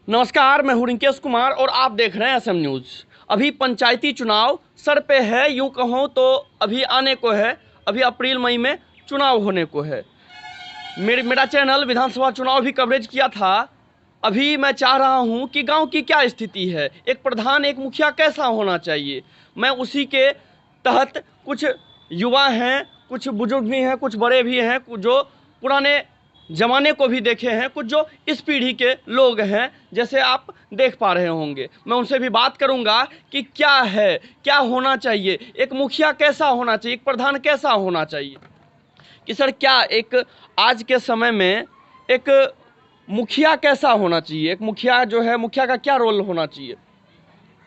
नमस्कार, मैं हूं रिंकेश कुमार और आप देख रहे हैं एसएम न्यूज़। अभी पंचायती चुनाव सर पे है, यूँ कहूँ तो अभी आने को है। अभी अप्रैल मई में चुनाव होने को है। मेरा चैनल विधानसभा चुनाव भी कवरेज किया था। अभी मैं चाह रहा हूं कि गांव की क्या स्थिति है, एक प्रधान एक मुखिया कैसा होना चाहिए। मैं उसी के तहत कुछ युवा हैं, कुछ बुजुर्ग भी हैं, कुछ बड़े भी हैं, जो पुराने ज़माने को भी देखे हैं, कुछ जो इस पीढ़ी के लोग हैं, जैसे आप देख पा रहे होंगे। मैं उनसे भी बात करूंगा कि क्या है, क्या होना चाहिए, एक मुखिया कैसा होना चाहिए, एक प्रधान कैसा होना चाहिए। कि सर क्या एक आज के समय में एक मुखिया कैसा होना चाहिए, एक मुखिया जो है, मुखिया का क्या रोल होना चाहिए।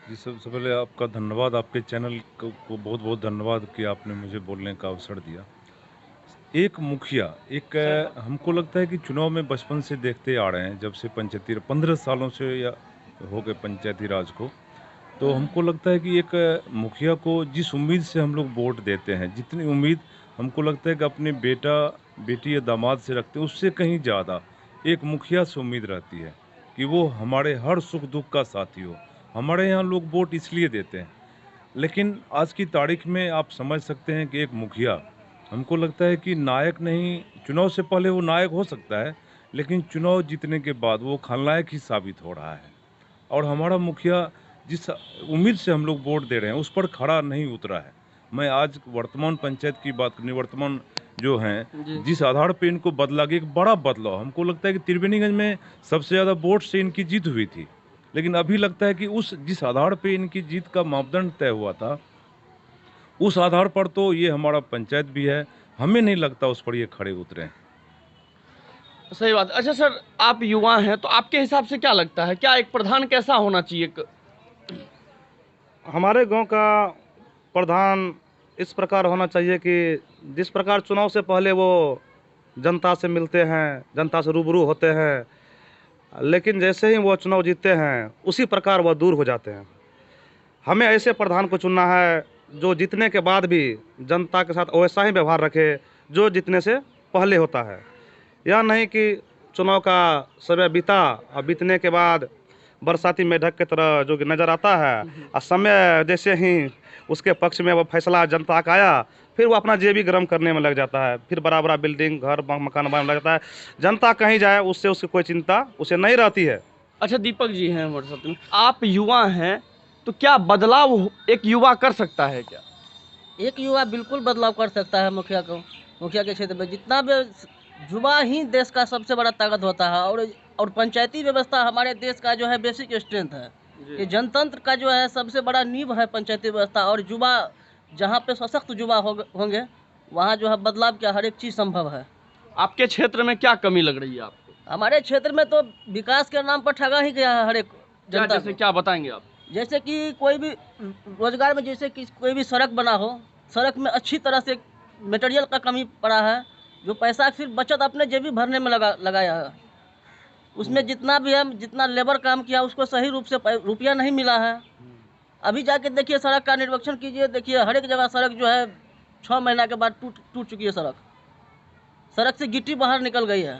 जी, सबसे पहले आपका धन्यवाद, आपके चैनल को बहुत बहुत धन्यवाद कि आपने मुझे बोलने का अवसर दिया। एक मुखिया हमको लगता है कि चुनाव में बचपन से देखते आ रहे हैं, जब से पंचायती 15 सालों से या हो गए पंचायती राज को। तो हमको लगता है कि एक मुखिया को जिस उम्मीद से हम लोग वोट देते हैं, जितनी उम्मीद हमको लगता है कि अपने बेटा बेटी या दामाद से रखते हैं, उससे कहीं ज़्यादा एक मुखिया से उम्मीद रहती है कि वो हमारे हर सुख दुख का साथी हो। हमारे यहाँ लोग वोट इसलिए देते हैं, लेकिन आज की तारीख में आप समझ सकते हैं कि एक मुखिया हमको लगता है कि नायक नहीं, चुनाव से पहले वो नायक हो सकता है, लेकिन चुनाव जीतने के बाद वो खलनायक ही साबित हो रहा है। और हमारा मुखिया जिस उम्मीद से हम लोग वोट दे रहे हैं उस पर खरा नहीं उतरा है। मैं आज वर्तमान पंचायत की बात करनी, वर्तमान जो हैं जिस आधार पे इनको बदला गया, एक बड़ा बदलाव हमको लगता है कि त्रिवेणीगंज में सबसे ज़्यादा वोट से इनकी जीत हुई थी, लेकिन अभी लगता है कि उस जिस आधार पे इनकी जीत का मापदंड तय हुआ था, उस आधार पर तो ये हमारा पंचायत भी है, हमें नहीं लगता उस पर ये खड़े उतरे हैं। सही बात। अच्छा सर, आप युवा हैं तो आपके हिसाब से क्या लगता है, क्या एक प्रधान कैसा होना चाहिए। हमारे गांव का प्रधान इस प्रकार होना चाहिए कि जिस प्रकार चुनाव से पहले वो जनता से मिलते हैं, जनता से रूबरू होते हैं, लेकिन जैसे ही वो चुनाव जीतते हैं उसी प्रकार वह दूर हो जाते हैं। हमें ऐसे प्रधान को चुनना है जो जीतने के बाद भी जनता के साथ वैसा ही व्यवहार रखे जो जीतने से पहले होता है। यह नहीं कि चुनाव का समय बीता और बीतने के बाद बरसाती मेढक की तरह जो कि नज़र आता है, और समय जैसे ही उसके पक्ष में वो फैसला जनता का आया, फिर वो अपना जेबी गर्म करने में लग जाता है, फिर बड़ा बड़ा बिल्डिंग घर मकान बनाने में लग जाता है। जनता कहीं जाए उससे उसकी कोई चिंता उसे नहीं रहती है। अच्छा दीपक जी हैं हमारे साथ में, आप युवा हैं तो क्या बदलाव एक युवा कर सकता है क्या। एक युवा बिल्कुल बदलाव कर सकता है। मुखिया के क्षेत्र में जितना भी युवा ही देश का सबसे बड़ा ताकत होता है। और पंचायती व्यवस्था हमारे देश का जो है बेसिक स्ट्रेंथ है। ये जनतंत्र का जो है सबसे बड़ा नींव है पंचायती व्यवस्था। और युवा जहाँ पे सशक्त युवा होंगे वहाँ जो है बदलाव क्या हर एक चीज़ संभव है। आपके क्षेत्र में क्या कमी लग रही है आपको। हमारे क्षेत्र में तो विकास के नाम पर ठगा ही गया है हर एक जनता। जैसे क्या बताएंगे आप। जैसे कि कोई भी रोजगार में, जैसे कि कोई भी सड़क बना हो, सड़क में अच्छी तरह से मटेरियल का कमी पड़ा है। जो पैसा सिर्फ बचत अपने जेबी भरने में लगाया है, उसमें जितना भी है, जितना लेबर काम किया उसको सही रूप से रुपया नहीं मिला है। अभी जाके देखिए, सड़क का निरीक्षण कीजिए, देखिए हर एक जगह सड़क जो है 6 महीना के बाद टूट चुकी है। सड़क से गिट्टी बाहर निकल गई है।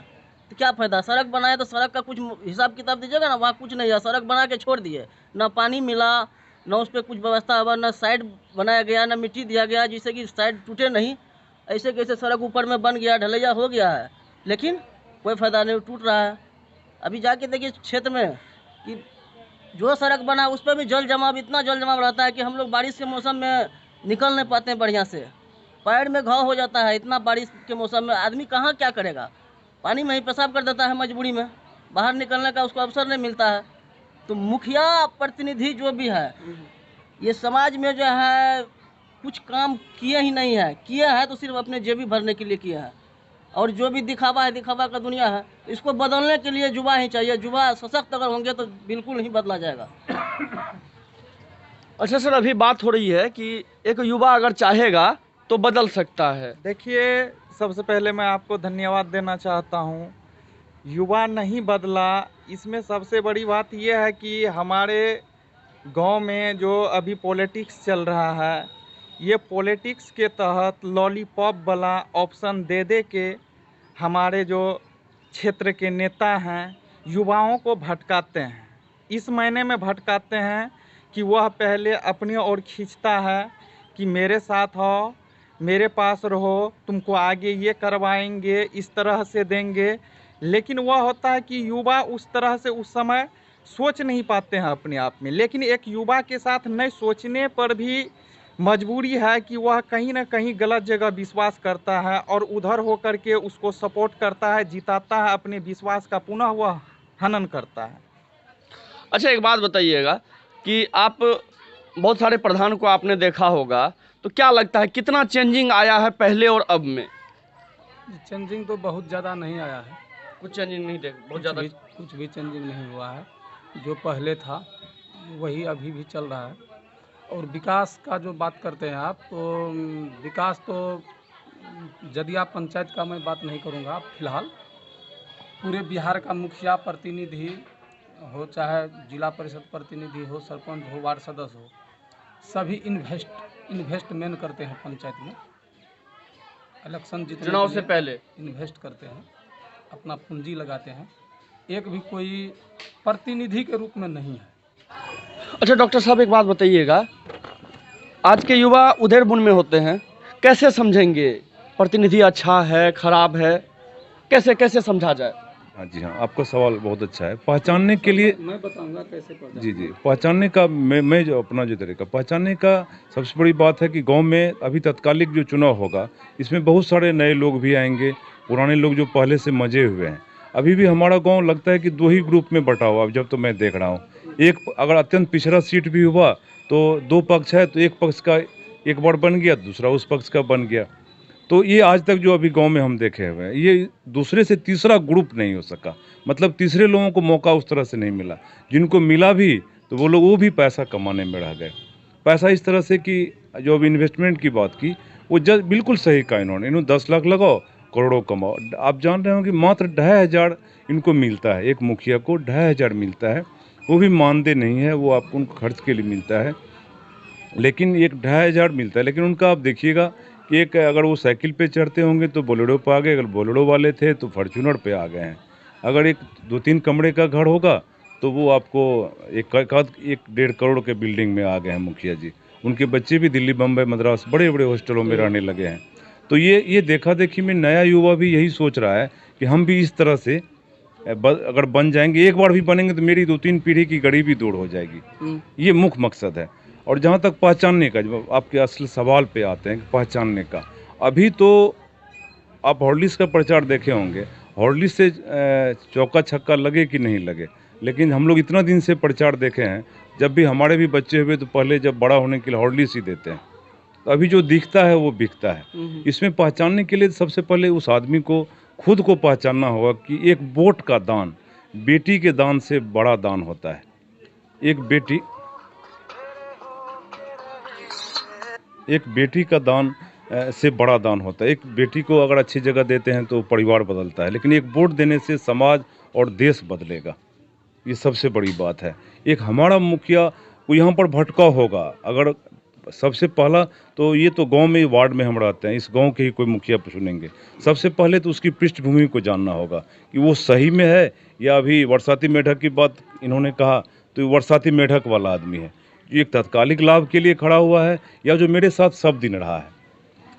तो क्या फ़ायदा, सड़क बनाए तो सड़क का कुछ हिसाब किताब दीजिएगा ना। वहाँ कुछ नहीं है, सड़क बना के छोड़ दिए, ना पानी मिला, ना उस पर कुछ व्यवस्था हुआ, ना साइड बनाया गया, ना मिट्टी दिया गया जिससे कि साइड टूटे नहीं। ऐसे कैसे सड़क ऊपर में बन गया, ढलैया हो गया है, लेकिन कोई फ़ायदा नहीं, टूट रहा है। अभी जाके देखिए क्षेत्र में कि जो सड़क बना उस पर भी जल जमाव, इतना जल जमाव रहता है कि हम लोग बारिश के मौसम में निकल नहीं पाते हैं बढ़िया से। पैर में घाव हो जाता है, इतना बारिश के मौसम में आदमी कहाँ क्या करेगा, पानी में ही पेशाब कर देता है मजबूरी में, बाहर निकलने का उसको अवसर नहीं मिलता है। तो मुखिया प्रतिनिधि जो भी है, ये समाज में जो है कुछ काम किए ही नहीं है, किए हैं तो सिर्फ अपने जेबी भरने के लिए किए हैं। और जो भी दिखावा है, दिखावा का दुनिया है, इसको बदलने के लिए युवा ही चाहिए। युवा सशक्त अगर होंगे तो बिल्कुल ही बदला जाएगा। अच्छा सर, अभी बात हो रही है कि एक युवा अगर चाहेगा तो बदल सकता है। देखिए, सबसे पहले मैं आपको धन्यवाद देना चाहता हूँ। युवा नहीं बदला, इसमें सबसे बड़ी बात यह है कि हमारे गांव में जो अभी पॉलिटिक्स चल रहा है, ये पॉलिटिक्स के तहत लॉलीपॉप वाला ऑप्शन दे दे के हमारे जो क्षेत्र के नेता हैं युवाओं को भटकाते हैं। इस मायने में भटकाते हैं कि वह पहले अपनी ओर खींचता है कि मेरे साथ हो, मेरे पास रहो, तुमको आगे ये करवाएंगे, इस तरह से देंगे। लेकिन वह होता है कि युवा उस तरह से उस समय सोच नहीं पाते हैं अपने आप में। लेकिन एक युवा के साथ नहीं सोचने पर भी मजबूरी है कि वह कहीं ना कहीं गलत जगह विश्वास करता है और उधर होकर के उसको सपोर्ट करता है, जिताता है, अपने विश्वास का पुनः वह हनन करता है। अच्छा, एक बात बताइएगा कि आप बहुत सारे प्रधान को आपने देखा होगा, तो क्या लगता है कितना चेंजिंग आया है पहले और अब में? चेंजिंग तो बहुत ज़्यादा नहीं आया है, कुछ चेंजिंग नहीं देख, बहुत ज़्यादा कुछ भी चेंजिंग नहीं हुआ है। जो पहले था वही अभी भी चल रहा है। और विकास का जो बात करते हैं आप, तो विकास तो यदि आप पंचायत का मैं बात नहीं करूँगा, फिलहाल पूरे बिहार का मुखिया प्रतिनिधि हो, चाहे जिला परिषद प्रतिनिधि हो, सरपंच हो, वार्ड सदस्य हो, सभी इन्वेस्टमेंट करते हैं पंचायत में। इलेक्शन जीतने चुनाव के से लिए पहले इन्वेस्ट करते हैं, अपना पूंजी लगाते हैं। एक भी कोई प्रतिनिधि के रूप में नहीं है। अच्छा डॉक्टर साहब, एक बात बताइएगा, आज के युवा उधेड़ बुन में होते हैं, कैसे समझेंगे प्रतिनिधि अच्छा है खराब है, कैसे कैसे समझा जाए? हाँ जी हाँ, आपका सवाल बहुत अच्छा है। पहचानने के लिए मैं बताऊंगा कैसे पहचानना। जी, पहचानने का मैं जो अपना जो तरीका पहचानने का सबसे बड़ी बात है कि गांव में अभी तत्कालिक जो चुनाव होगा, इसमें बहुत सारे नए लोग भी आएंगे, पुराने लोग जो पहले से मजे हुए हैं। अभी भी हमारा गांव लगता है कि दो ही ग्रुप में बटा हुआ, जब तो मैं देख रहा हूँ। एक अगर अत्यंत पिछड़ा सीट भी हुआ तो दो पक्ष है, तो एक पक्ष का एक बार बन गया, दूसरा उस पक्ष का बन गया। तो ये आज तक जो अभी गांव में हम देखे हुए हैं, ये दूसरे से तीसरा ग्रुप नहीं हो सका। मतलब तीसरे लोगों को मौका उस तरह से नहीं मिला। जिनको मिला भी तो वो भी पैसा कमाने में रह गए। पैसा इस तरह से कि जो अभी इन्वेस्टमेंट की बात की, वो बिल्कुल सही कहा इन्होंने 10 लाख लगाओ, करोड़ों कमाओ। आप जान रहे हो कि मात्र 2,500 इनको मिलता है, एक मुखिया को 2,500 मिलता है। वो भी मानदेय नहीं है, वो आपको उनको खर्च के लिए मिलता है, लेकिन एक 2,500 मिलता है। लेकिन उनका आप देखिएगा कि एक अगर वो साइकिल पे चढ़ते होंगे तो बोलेरो पे आ गए, अगर बोलेरो वाले थे तो फॉर्च्यूनर पे आ गए हैं। अगर एक 2-3 कमरे का घर होगा तो वो आपको 1-1.5 करोड़ के बिल्डिंग में आ गए हैं मुखिया जी। उनके बच्चे भी दिल्ली, बम्बई, मद्रास बड़े बड़े हॉस्टलों में रहने लगे हैं। तो ये देखा देखी में नया युवा भी यही सोच रहा है कि हम भी इस तरह से अगर बन जाएंगे, एक बार भी बनेंगे तो मेरी 2-3 पीढ़ी की गरीबी दूर हो जाएगी। ये मुख्य मकसद है। और जहाँ तक पहचानने का, जब आपके असल सवाल पे आते हैं पहचानने का, अभी तो आप हॉर्लिक्स का प्रचार देखे होंगे। हॉर्लिक्स से चौका छक्का लगे कि नहीं लगे, लेकिन हम लोग इतना दिन से प्रचार देखे हैं, जब भी हमारे भी बच्चे हुए तो पहले जब बड़ा होने के लिए हॉर्लिक्स ही देते हैं। तो अभी जो दिखता है वो बिकता है। इसमें पहचानने के लिए सबसे पहले उस आदमी को खुद को पहचानना होगा कि एक वोट का दान बेटी के दान से बड़ा दान होता है। एक बेटी का दान से बड़ा दान होता है। एक बेटी को अगर अच्छी जगह देते हैं तो परिवार बदलता है, लेकिन एक वोट देने से समाज और देश बदलेगा। ये सबसे बड़ी बात है। एक हमारा मुखिया वो यहाँ पर भटका होगा। अगर सबसे पहला तो ये तो गांव में, वार्ड में हम रहते हैं, इस गांव के ही कोई मुखिया चुनेंगे, सबसे पहले तो उसकी पृष्ठभूमि को जानना होगा कि वो सही में है या अभी बरसाती मेढक की बात इन्होंने कहा तो बरसाती मेढक वाला आदमी है, जो एक तात्कालिक लाभ के लिए खड़ा हुआ है, या जो मेरे साथ सब दिन रहा है।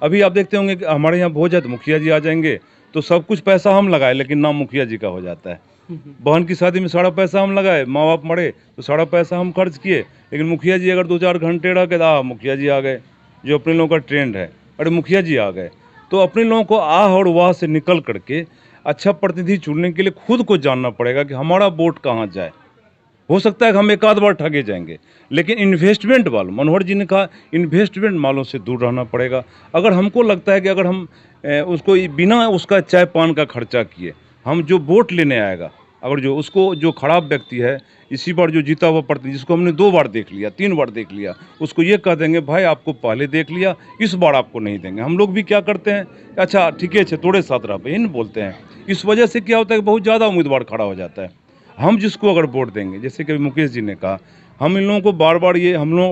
अभी आप देखते होंगे कि हमारे यहाँ भोज है तो मुखिया जी आ जाएंगे तो सब कुछ पैसा हम लगाए, लेकिन नाम मुखिया जी का हो जाता है। बहन की शादी में सारा पैसा हम लगाए, माँ बाप मरे तो सारा पैसा हम खर्च किए, लेकिन मुखिया जी अगर 2-4 घंटे रह के मुखिया जी आ गए, जो अपने लोगों का ट्रेंड है, अरे मुखिया जी आ गए। तो अपने लोगों को आह और वाह से निकल करके अच्छा प्रतिनिधि चुनने के लिए खुद को जानना पड़ेगा कि हमारा वोट कहाँ जाए। हो सकता है कि हम एक आध बार ठगे जाएंगे, लेकिन इन्वेस्टमेंट वालों, मनोहर जी ने कहा, इन्वेस्टमेंट वालों से दूर रहना पड़ेगा। अगर हमको लगता है कि अगर हम उसको बिना उसका चाय पान का खर्चा किए हम जो वोट लेने आएगा, अगर जो खराब व्यक्ति है, इसी बार जो जीता हुआ प्रतिनिधि जिसको हमने 2 बार देख लिया, 3 बार देख लिया, उसको ये कह देंगे भाई आपको पहले देख लिया, इस बार आपको नहीं देंगे। हम लोग भी क्या करते हैं, अच्छा ठीक है थोड़े साथ रह इन बोलते हैं। इस वजह से क्या होता है कि बहुत ज़्यादा उम्मीदवार खड़ा हो जाता है। हम जिसको अगर वोट देंगे, जैसे कि मुकेश जी ने कहा, हम इन लोगों को बार बार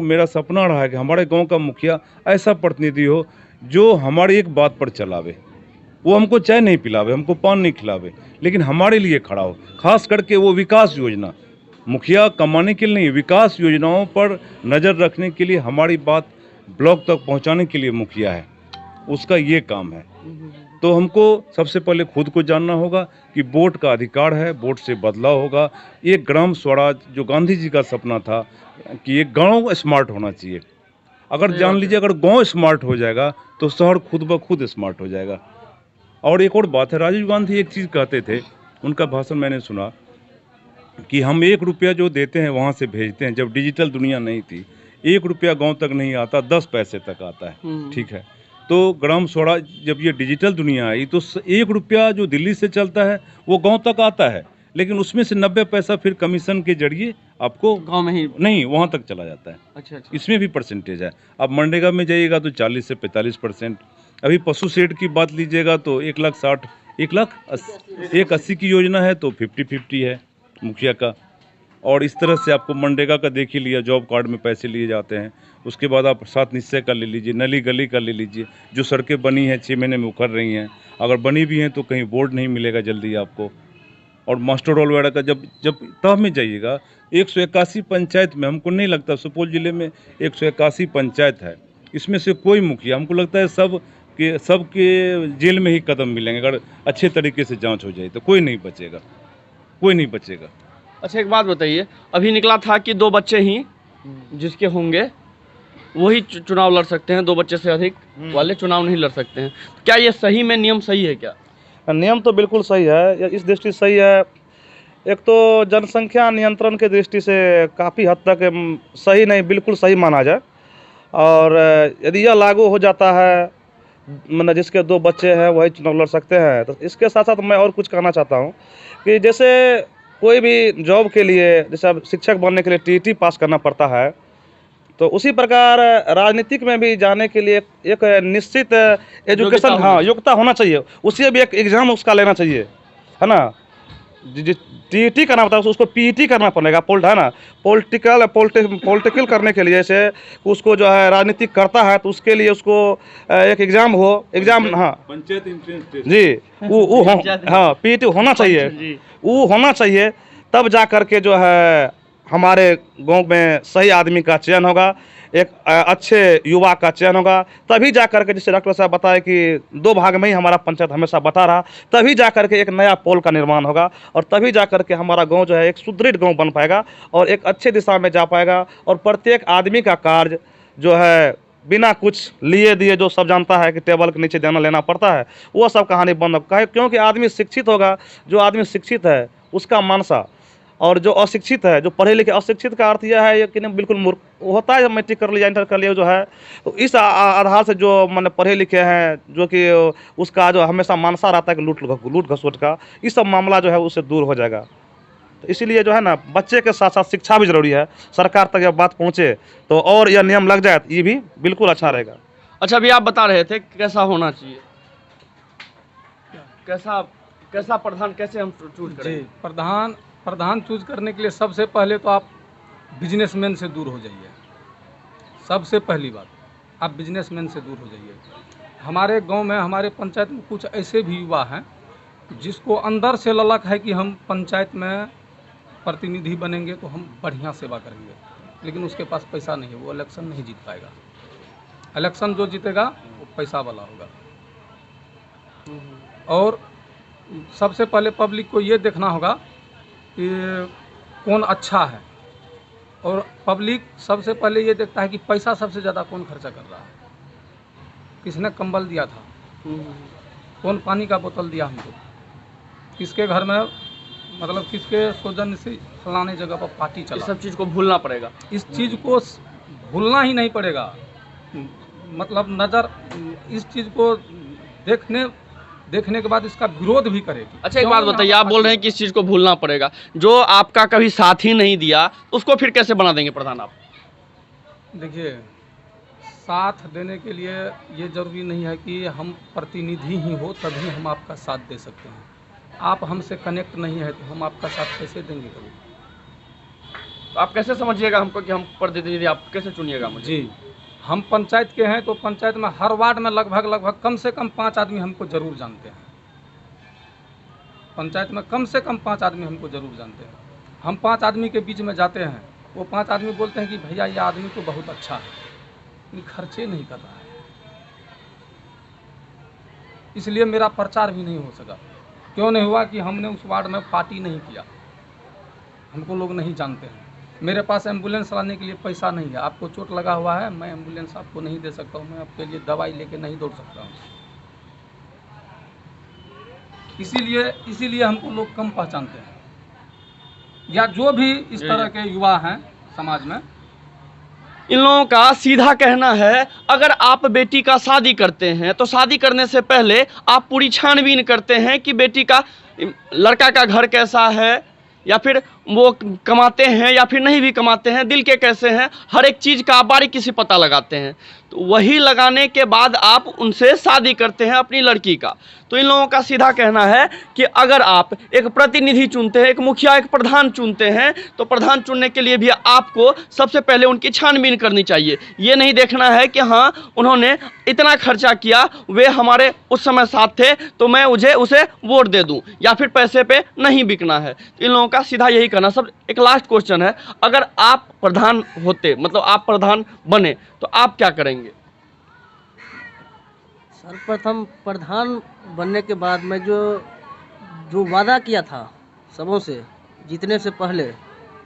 मेरा सपना रहा है कि हमारे गाँव का मुखिया ऐसा प्रतिनिधि हो जो हमारी एक बात पर चलावे। वो हमको चाय नहीं पिलावे, हमको पान नहीं खिलावे, लेकिन हमारे लिए खड़ा हो। खास करके वो विकास योजना मुखिया कमाने के लिए नहीं, विकास योजनाओं पर नज़र रखने के लिए, हमारी बात ब्लॉक तक पहुंचाने के लिए मुखिया है, उसका ये काम है। तो हमको सबसे पहले खुद को जानना होगा कि वोट का अधिकार है, वोट से बदलाव होगा। एक ग्राम स्वराज जो गांधी जी का सपना था कि एक गांव स्मार्ट होना चाहिए, अगर जान लीजिए अगर गांव स्मार्ट हो जाएगा तो शहर खुद ब खुद स्मार्ट हो जाएगा। और एक और बात है, राजीव गांधी एक चीज़ कहते थे, उनका भाषण मैंने सुना कि हम 1 रुपया जो देते हैं वहाँ से भेजते हैं। जब डिजिटल दुनिया नहीं थी, 1 रुपया गांव तक नहीं आता, 10 पैसे तक आता है, ठीक है। तो ग्राम स्वराज जब ये डिजिटल दुनिया आई तो 1 रुपया जो दिल्ली से चलता है वो गांव तक आता है, लेकिन उसमें से 90 पैसा फिर कमीशन के जरिए आपको गांव में ही नहीं वहाँ तक चला जाता है। अच्छा अच्छा। इसमें भी परसेंटेज है। अब मनरेगा में जाइएगा तो 40 से 45%। अभी पशु शेड की बात लीजिएगा तो 1,60,000 1,80,000 की योजना है तो 50-50 है मुखिया का। और इस तरह से आपको मनरेगा का देख ही लिया, जॉब कार्ड में पैसे लिए जाते हैं। उसके बाद आप 7 निश्चय का ले लीजिए, नली गली का ले लीजिए, जो सड़कें बनी हैं 6 महीने में उखड़ रही हैं, अगर बनी भी हैं तो कहीं बोर्ड नहीं मिलेगा जल्दी आपको। और मास्टर रोल वगैरह का जब तह में जाइएगा, 181 पंचायत में हमको नहीं लगता, सुपौल ज़िले में 181 पंचायत है, इसमें से कोई मुखिया, हमको लगता है सबके जेल में ही कदम मिलेंगे। अगर अच्छे तरीके से जांच हो जाए तो कोई नहीं बचेगा। अच्छा एक बात बताइए, अभी निकला था कि 2 बच्चे ही जिसके होंगे वही चुनाव लड़ सकते हैं, 2 बच्चे से अधिक वाले चुनाव नहीं लड़ सकते हैं। क्या ये सही में नियम सही है क्या? नियम तो बिल्कुल सही है, इस दृष्टि से सही है। एक तो जनसंख्या नियंत्रण के दृष्टि से काफ़ी हद तक सही नहीं, बिल्कुल सही माना जाए। और यदि यह लागू हो जाता है, मतलब जिसके 2 बच्चे हैं वही चुनाव लड़ सकते हैं, तो इसके साथ साथ मैं और कुछ कहना चाहता हूँ कि जैसे कोई भी जॉब के लिए, जैसे अब शिक्षक बनने के लिए टीईटी पास करना पड़ता है, तो उसी प्रकार राजनीतिक में भी जाने के लिए एक निश्चित एजुकेशन, योग्यता होना चाहिए। उसे भी एक एग्ज़ाम उसका लेना चाहिए, है ना। टीईटी करना पड़ता है, उसको पीईटी करना पड़ेगा, है ना। पॉलिटिकल करने के लिए, जैसे उसको जो है राजनीतिक करता है तो उसके लिए उसको एक एग्ज़ाम हाँ पंचायत एंट्रेंस टेस्ट जी, वो हाँ पीईटी होना चाहिए, वो होना चाहिए। तब जा कर के जो है हमारे गांव में सही आदमी का चयन होगा, एक अच्छे युवा का चयन होगा। तभी जा कर के, जैसे डॉक्टर साहब बताए कि 2 भाग में ही हमारा पंचायत हमेशा बता रहा, तभी जा कर के एक नया पोल का निर्माण होगा, और तभी जा कर के हमारा गांव जो है एक सुदृढ़ गांव बन पाएगा और एक अच्छे दिशा में जा पाएगा। और प्रत्येक आदमी का कार्य जो है बिना कुछ लिए दिए, जो सब जानता है कि टेबल के नीचे देना लेना पड़ता है, वो सब कहानी बंद होगा। क्योंकि आदमी शिक्षित होगा, जो आदमी शिक्षित है उसका मानसा, और जो अशिक्षित है, जो पढ़े लिखे, अशिक्षित का अर्थ यह है कि बिल्कुल मूर्ख होता है। मैट्रिक कर लिया, इंटर कर लिया जो है, तो इस आधार से जो मैंने पढ़े लिखे हैं, जो कि उसका जो हमेशा मानसा रहता है कि लूट घसोट का, इस सब मामला जो है उससे दूर हो जाएगा। तो इसीलिए जो है ना, बच्चे के साथ साथ शिक्षा भी जरूरी है। सरकार तक यह बात पहुँचे तो और यह नियम लग जाए तो ये भी बिल्कुल अच्छा रहेगा। अच्छा अभी आप बता रहे थे कैसा होना चाहिए, कैसा प्रधान कैसे हम चूज करें? जी, प्रधान चूज करने के लिए सबसे पहले तो आप बिजनेसमैन से दूर हो जाइए। सबसे पहली बात, आप बिजनेसमैन से दूर हो जाइए। हमारे गांव में, हमारे पंचायत में कुछ ऐसे भी युवा हैं जिसको अंदर से ललक है कि हम पंचायत में प्रतिनिधि बनेंगे तो हम बढ़िया सेवा करेंगे, लेकिन उसके पास पैसा नहीं है, वो इलेक्शन नहीं जीत पाएगा। इलेक्शन जो जीतेगा वो पैसा वाला होगा। और सबसे पहले पब्लिक को ये देखना होगा कि कौन अच्छा है, और पब्लिक सबसे पहले ये देखता है कि पैसा सबसे ज़्यादा कौन खर्चा कर रहा है, किसने कंबल दिया था, कौन पानी का बोतल दिया हमको, किसके घर में, मतलब किसके सौजन्य से फलाने जगह पर पार्टी चला। इस सब चीज़ को भूलना पड़ेगा। इस चीज़ को भूलना ही नहीं पड़ेगा, मतलब नज़र इस चीज़ को देखने के बाद इसका विरोध भी करेगी। अच्छा एक बात बताइए, आप बोल रहे हैं कि इस चीज़ को भूलना पड़ेगा, जो आपका कभी साथ ही नहीं दिया उसको फिर कैसे बना देंगे प्रधान आप? देखिए, साथ देने के लिए ये ज़रूरी नहीं है कि हम प्रतिनिधि ही हो तभी हम आपका साथ दे सकते हैं। आप हमसे कनेक्ट नहीं है तो हम आपका साथ कैसे देंगे कभी? तो आप कैसे समझिएगा हमको कि हम प्रतिनिधि, आप कैसे चुनिएगा मुझे? जी, हम पंचायत के हैं तो पंचायत में हर वार्ड में लगभग कम से कम 5 आदमी हमको ज़रूर जानते हैं। पंचायत में कम से कम 5 आदमी हमको ज़रूर जानते हैं। हम 5 आदमी के बीच में जाते हैं, वो 5 आदमी बोलते हैं कि भैया ये आदमी तो बहुत अच्छा है, लेकिन खर्चे नहीं कर रहा है, इसलिए मेरा प्रचार भी नहीं हो सका। क्यों नहीं हुआ कि हमने उस वार्ड में पार्टी नहीं किया, हमको लोग नहीं जानते हैं। मेरे पास एम्बुलेंस लाने के लिए पैसा नहीं है, आपको चोट लगा हुआ है, मैं एम्बुलेंस आपको नहीं दे सकता हूँ, मैं आपके लिए दवाई लेके नहीं दौड़ सकता हूँ। इसीलिए हमको लोग कम पहचानते हैं, या जो भी इस तरह के युवा हैं समाज में। इन लोगों का सीधा कहना है, अगर आप बेटी का शादी करते हैं तो शादी करने से पहले आप पूरी छानबीन करते हैं कि बेटी का, लड़का का घर कैसा है, या फिर वो कमाते हैं या फिर नहीं भी कमाते हैं, दिल के कैसे हैं, हर एक चीज़ का आप बारीकी से पता लगाते हैं। तो वही लगाने के बाद आप उनसे शादी करते हैं अपनी लड़की का। तो इन लोगों का सीधा कहना है कि अगर आप एक प्रतिनिधि चुनते हैं, एक मुखिया, एक प्रधान चुनते हैं, तो प्रधान चुनने के लिए भी आपको सबसे पहले उनकी छानबीन करनी चाहिए। ये नहीं देखना है कि हाँ उन्होंने इतना खर्चा किया, वे हमारे उस समय साथ थे तो मैं उसे वोट दे दूं, या फिर पैसे पे नहीं बिकना है। तो इन लोगों का सीधा यही कहना। सब एक लास्ट क्वेश्चन है, अगर आप प्रधान होते, मतलब आप प्रधान बने, तो आप क्या करेंगे? सर्वप्रथम प्रधान बनने के बाद मैं जो वादा किया था सबों से जीतने से पहले,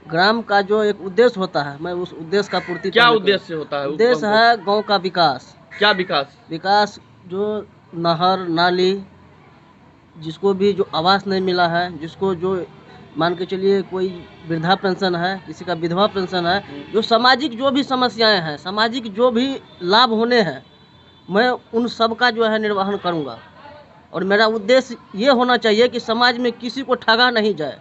ग्राम का जो एक उद्देश्य होता है, मैं उस उद्देश्य का पूर्ति क्या करने उद्देश्य होता है? उद्देश्य है गांव का विकास। क्या विकास? विकास जो नहर नाली, जिसको भी जो आवास नहीं मिला है, जिसको जो मान के चलिए कोई वृद्धा पेंशन है, किसी का विधवा पेंशन है, जो सामाजिक जो भी समस्याएं हैं, सामाजिक जो भी लाभ होने हैं, मैं उन सब का जो है निर्वहन करूंगा। और मेरा उद्देश्य ये होना चाहिए कि समाज में किसी को ठगा नहीं जाए।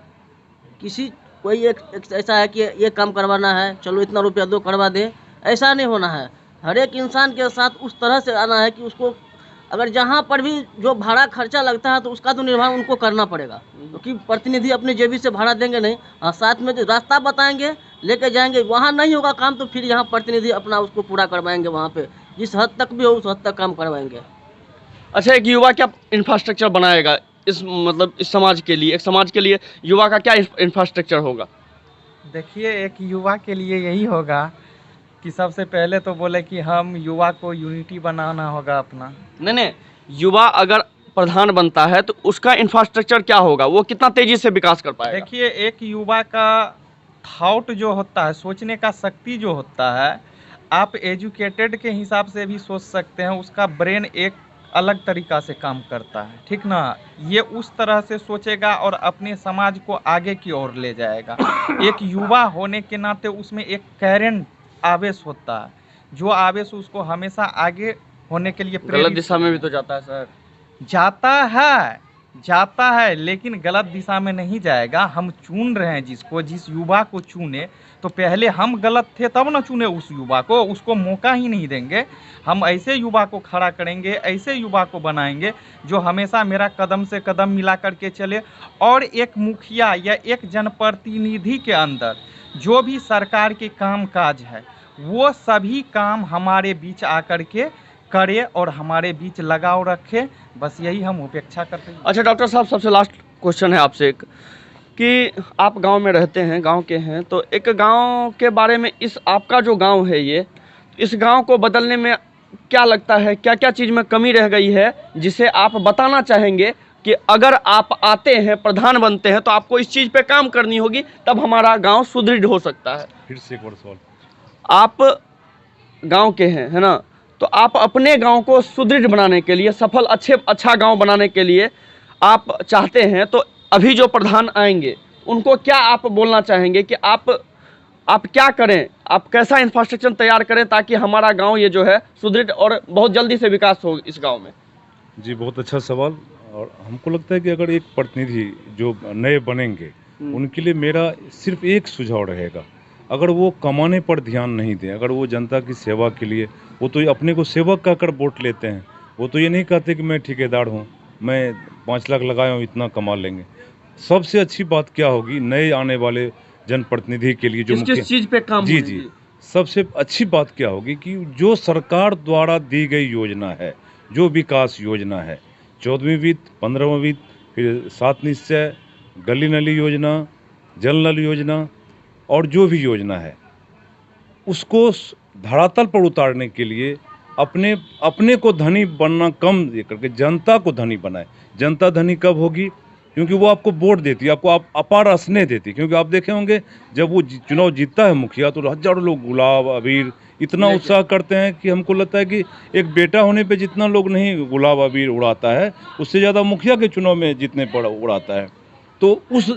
कोई एक ऐसा है कि ये काम करवाना है, चलो इतना रुपया दो करवा दे, ऐसा नहीं होना है। हर एक इंसान के साथ उस तरह से आना है कि उसको अगर जहाँ पर भी जो भाड़ा खर्चा लगता है तो उसका तो निर्वहन उनको करना पड़ेगा, क्योंकि प्रतिनिधि अपने जेबी से भाड़ा देंगे नहीं। हाँ, साथ में जो रास्ता बताएंगे, लेके जाएंगे, वहाँ नहीं होगा काम तो फिर यहाँ प्रतिनिधि अपना उसको पूरा करवाएंगे, वहाँ पे जिस हद तक भी हो उस हद तक काम करवाएंगे। अच्छा, एक युवा क्या इंफ्रास्ट्रक्चर बनाएगा इस समाज के लिए? एक समाज के लिए युवा का क्या इंफ्रास्ट्रक्चर होगा? देखिए, एक युवा के लिए यही होगा कि सबसे पहले तो बोले कि हम युवा को यूनिटी बनाना होगा अपना। नहीं, युवा अगर प्रधान बनता है तो उसका इंफ्रास्ट्रक्चर क्या होगा, वो कितना तेजी से विकास कर पाएगा? देखिए, एक युवा का थॉट जो होता है, सोचने का शक्ति जो होता है, आप एजुकेटेड के हिसाब से भी सोच सकते हैं, उसका ब्रेन एक अलग तरीका से काम करता है, ठीक ना। ये उस तरह से सोचेगा और अपने समाज को आगे की ओर ले जाएगा। एक युवा होने के नाते उसमें एक करेंट आवेश होता है, जो आवेश उसको हमेशा आगे होने के लिए गलत दिशा में भी तो जाता है सर। जाता है लेकिन गलत दिशा में नहीं जाएगा। हम चुन रहे हैं जिस युवा को चुने, तो पहले हम गलत थे तब ना चुने उस युवा को, उसको मौका ही नहीं देंगे। हम ऐसे युवा को खड़ा करेंगे, ऐसे युवा को बनाएंगे जो हमेशा मेरा कदम से कदम मिला करके चले। और एक मुखिया या एक जनप्रतिनिधि के अंदर जो भी सरकार के काम काज है, वो सभी काम हमारे बीच आकर के करे और हमारे बीच लगाव रखे, बस यही हम अपेक्षा करते हैं। अच्छा डॉक्टर साहब, सबसे लास्ट क्वेश्चन है आपसे एक, कि आप गांव में रहते हैं, गांव के हैं, तो एक गांव के बारे में, इस आपका जो गांव है ये, इस गांव को बदलने में क्या लगता है, क्या क्या चीज़ में कमी रह गई है जिसे आप बताना चाहेंगे कि अगर आप आते हैं, प्रधान बनते हैं, तो आपको इस चीज़ पे काम करनी होगी, तब हमारा गांव सुदृढ़ हो सकता है? फिर से एक बार सवाल। आप गांव के हैं, है ना, तो आप अपने गांव को सुदृढ़ बनाने के लिए, सफल अच्छा गांव बनाने के लिए आप चाहते हैं, तो अभी जो प्रधान आएंगे उनको क्या आप बोलना चाहेंगे कि आप क्या करें, आप कैसा इंफ्रास्ट्रक्चर तैयार करें ताकि हमारा गांव ये जो है सुदृढ़ और बहुत जल्दी से विकास हो इस गांव में? जी, बहुत अच्छा सवाल। और हमको लगता है कि अगर एक प्रतिनिधि जो नए बनेंगे, उनके लिए मेरा सिर्फ एक सुझाव रहेगा, अगर वो कमाने पर ध्यान नहीं दें, अगर वो जनता की सेवा के लिए, वो तो अपने को सेवक कहकर वोट लेते हैं, वो तो ये नहीं कहते कि मैं ठेकेदार हूँ, मैं 5 लाख लगाया हूँ, इतना कमा लेंगे। सबसे अच्छी बात क्या होगी नए आने वाले जनप्रतिनिधि के लिए, जो किस चीज़ पे काम? जी, सबसे अच्छी बात क्या होगी कि जो सरकार द्वारा दी गई योजना है, जो विकास योजना है, 14वीं वित्त, 15वां वित्त, फिर 7 निश्चय, गली नली योजना, जल नल योजना और जो भी योजना है उसको धरातल पर उतारने के लिए अपने को धनी बनना कम ये करके जनता को धनी बनाए। जनता धनी कब होगी? क्योंकि वो आपको वोट देती है, आपको अपार स्नेह देती है। क्योंकि आप देखे होंगे जब वो चुनाव जीतता है मुखिया तो हजारों लोग गुलाब अबीर इतना उत्साह करते हैं कि हमको लगता है कि एक बेटा होने पे जितना लोग नहीं गुलाब अबीर उड़ाता है उससे ज़्यादा मुखिया के चुनाव में जीतने पर उड़ाता है। तो उस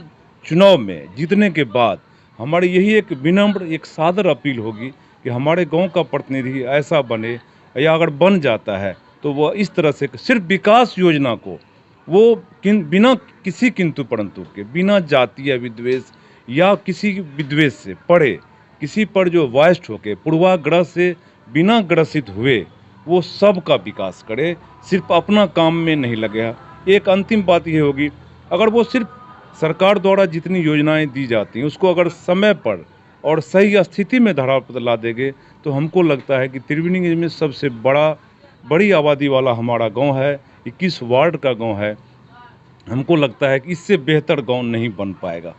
चुनाव में जीतने के बाद हमारी यही एक विनम्र एक सादर अपील होगी कि हमारे गांव का प्रतिनिधि ऐसा बने, या अगर बन जाता है तो वह इस तरह से सिर्फ विकास योजना को वो बिना किसी किंतु परंतु के, बिना जातीय विद्वेष या किसी विद्वेष से पढ़े, किसी पर जो वाइस्ट होके पूर्वाग्रह से बिना ग्रसित हुए वो सबका विकास करे, सिर्फ अपना काम में नहीं लगे। एक अंतिम बात ये होगी, अगर वो सिर्फ सरकार द्वारा जितनी योजनाएं दी जाती हैं उसको अगर समय पर और सही स्थिति में धरा पर ला देंगे तो हमको लगता है कि त्रिवेणीगंज में सबसे बड़ी आबादी वाला हमारा गांव है, 21 वार्ड का गांव है। हमको लगता है कि इससे बेहतर गांव नहीं बन पाएगा।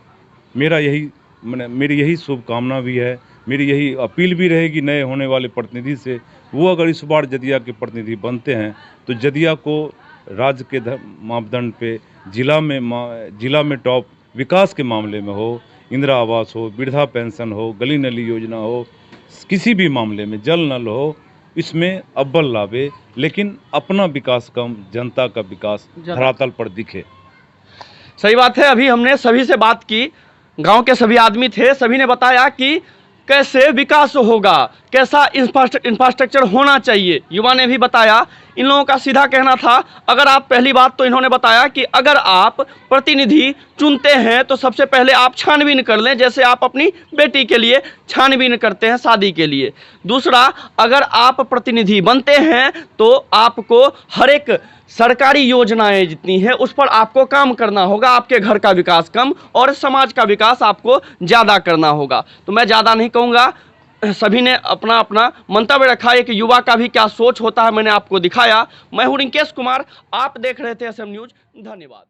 मेरी यही शुभकामना भी है, मेरी यही अपील भी रहेगी नए होने वाले प्रतिनिधि से। वो अगर इस बार जदिया के प्रतिनिधि बनते हैं तो जदिया को राज्य के मापदंड पे जिला में टॉप विकास के मामले में हो, इंदिरा आवास हो, वृद्धा पेंशन हो, गली नली योजना हो, किसी भी मामले में जल नल हो, इसमें अव्वल लावे, लेकिन अपना विकास कम, जनता का विकास धरातल पर दिखे। सही बात है। अभी हमने सभी से बात की, गांव के सभी आदमी थे, सभी ने बताया कि कैसे विकास होगा, कैसा इंफ्रास्ट्रक्चर होना चाहिए। युवा ने भी बताया। इन लोगों का सीधा कहना था, अगर आप पहली बात तो इन्होंने बताया कि अगर आप प्रतिनिधि चुनते हैं तो सबसे पहले आप छानबीन कर लें, जैसे आप अपनी बेटी के लिए छानबीन करते हैं शादी के लिए। दूसरा, अगर आप प्रतिनिधि बनते हैं तो आपको हर एक सरकारी योजनाएं जितनी है उस पर आपको काम करना होगा। आपके घर का विकास कम और समाज का विकास आपको ज़्यादा करना होगा। तो मैं ज़्यादा नहीं कहूँगा, सभी ने अपना अपना मंतव्य रखा। एक युवा का भी क्या सोच होता है मैंने आपको दिखाया। मैं हूँ रिंकेश कुमार, आप देख रहे थे SM न्यूज़। धन्यवाद।